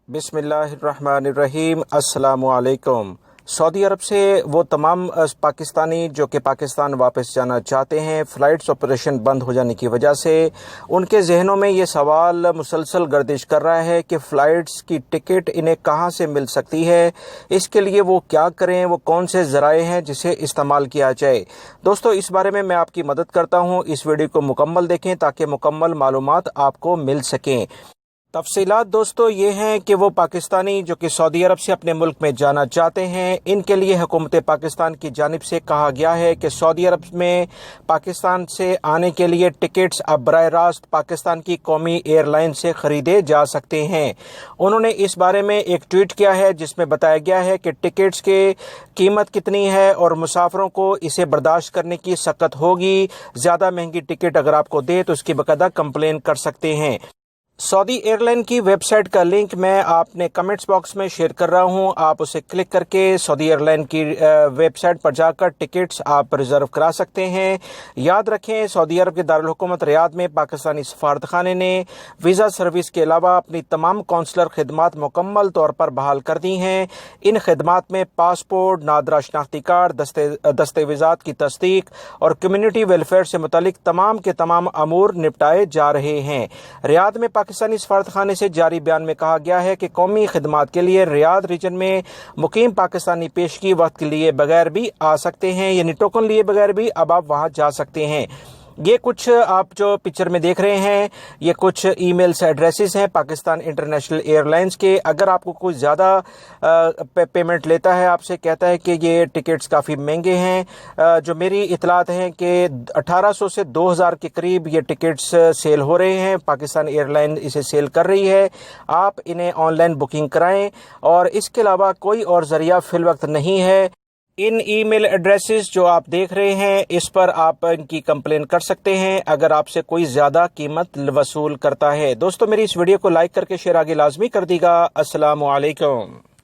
بسم اللہ الرحمن الرحیم۔ السلام علیکم۔ سعودی عرب سے وہ تمام پاکستانی جو کہ پاکستان واپس جانا چاہتے ہیں، فلائٹس آپریشن بند ہو جانے کی وجہ سے ان کے ذہنوں میں یہ سوال مسلسل گردش کر رہا ہے کہ فلائٹس کی ٹکٹ انہیں کہاں سے مل سکتی ہے، اس کے لیے وہ کیا کریں، وہ کون سے ذرائع ہیں جسے استعمال کیا جائے۔ دوستو، اس بارے میں آپ کی مدد کرتا ہوں، اس ویڈیو کو مکمل دیکھیں تاکہ مکمل معلومات آپ کو مل سکیں۔ تفصیلات دوستو یہ ہیں کہ وہ پاکستانی جو کہ سعودی عرب سے اپنے ملک میں جانا چاہتے ہیں، ان کے لیے حکومت پاکستان کی جانب سے کہا گیا ہے کہ سعودی عرب میں پاکستان سے آنے کے لیے ٹکٹس اب براہ راست پاکستان کی قومی ایئر لائن سے خریدے جا سکتے ہیں۔ انہوں نے اس بارے میں ایک ٹویٹ کیا ہے جس میں بتایا گیا ہے کہ ٹکٹس کی قیمت کتنی ہے اور مسافروں کو اسے برداشت کرنے کی سخت ہوگی۔ زیادہ مہنگی ٹکٹ اگر آپ کو دے تو اس کی باقاعدہ کمپلین کر سکتے ہیں۔ سعودی ایئر لائن کی ویب سائٹ کا لنک میں آپ نے کمنٹس باکس میں شیئر کر رہا ہوں، آپ اسے کلک کر کے سعودی ایئر لائن کی ویب سائٹ پر جا کر ٹکٹس آپ ریزرو کرا سکتے ہیں۔ یاد رکھیں، سعودی عرب کے دارالحکومت ریاض میں پاکستانی سفارتخانے نے ویزا سروس کے علاوہ اپنی تمام کونسلر خدمات مکمل طور پر بحال کر دی ہیں۔ ان خدمات میں پاسپورٹ، نادرہ شناختی کارڈ، دستاویزات کی تصدیق اور کمیونٹی ویلفیئر سے متعلق تمام کے تمام امور نپٹائے جا رہے ہیں۔ ریاض میں پاکستانی سفارتخانے سے جاری بیان میں کہا گیا ہے کہ قومی خدمات کے لیے ریاض ریجن میں مقیم پاکستانی پیشگی وقت کے لیے بغیر بھی آ سکتے ہیں، یعنی ٹوکن لیے بغیر بھی اب آپ وہاں جا سکتے ہیں۔ یہ کچھ آپ جو پکچر میں دیکھ رہے ہیں، یہ کچھ ای میلز ایڈریسز ہیں پاکستان انٹرنیشنل ایئر لائنز کے۔ اگر آپ کو کوئی زیادہ پیمنٹ لیتا ہے، آپ سے کہتا ہے کہ یہ ٹکٹس کافی مہنگے ہیں، جو میری اطلاعات ہیں کہ 1800 سے 2000 کے قریب یہ ٹکٹس سیل ہو رہے ہیں، پاکستان ایئر لائن اسے سیل کر رہی ہے۔ آپ انہیں آن لائن بکنگ کرائیں اور اس کے علاوہ کوئی اور ذریعہ فی الوقت نہیں ہے۔ ان ای میل ایڈریسز جو آپ دیکھ رہے ہیں، اس پر آپ ان کی کمپلین کر سکتے ہیں اگر آپ سے کوئی زیادہ قیمت وصول کرتا ہے۔ دوستو، میری اس ویڈیو کو لائک کر کے شیئر آگے لازمی کر دیگا۔ السلام علیکم۔